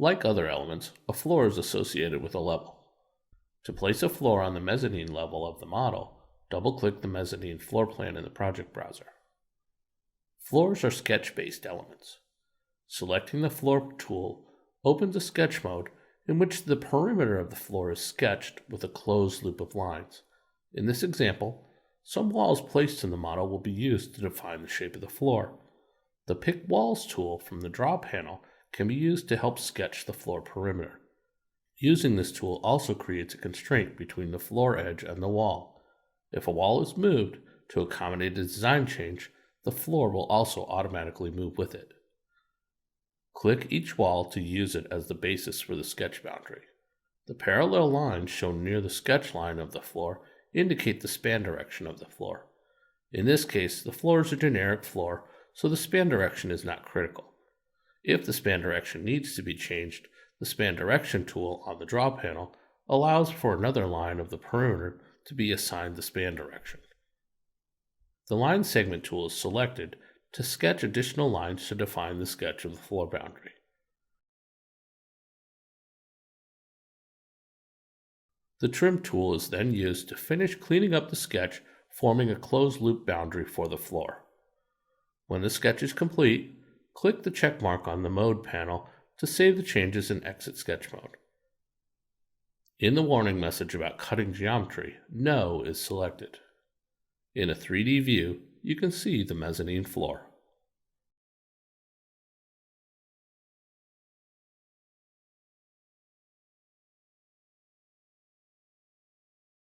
Like other elements, a floor is associated with a level. To place a floor on the mezzanine level of the model, double-click the mezzanine floor plan in the project browser. Floors are sketch-based elements. Selecting the floor tool opens a sketch mode in which the perimeter of the floor is sketched with a closed loop of lines. In this example, some walls placed in the model will be used to define the shape of the floor. The Pick Walls tool from the Draw panel can be used to help sketch the floor perimeter. Using this tool also creates a constraint between the floor edge and the wall. If a wall is moved to accommodate a design change, the floor will also automatically move with it. Click each wall to use it as the basis for the sketch boundary. The parallel lines shown near the sketch line of the floor indicate the span direction of the floor. In this case, the floor is a generic floor, so the span direction is not critical. If the span direction needs to be changed, the Span Direction tool on the Draw panel allows for another line of the perimeter to be assigned the span direction. The Line Segment tool is selected to sketch additional lines to define the sketch of the floor boundary. The Trim tool is then used to finish cleaning up the sketch, forming a closed loop boundary for the floor. When the sketch is complete, click the check mark on the Mode panel to save the changes and exit sketch mode. In the warning message about cutting geometry, No is selected. In a 3D view, you can see the mezzanine floor.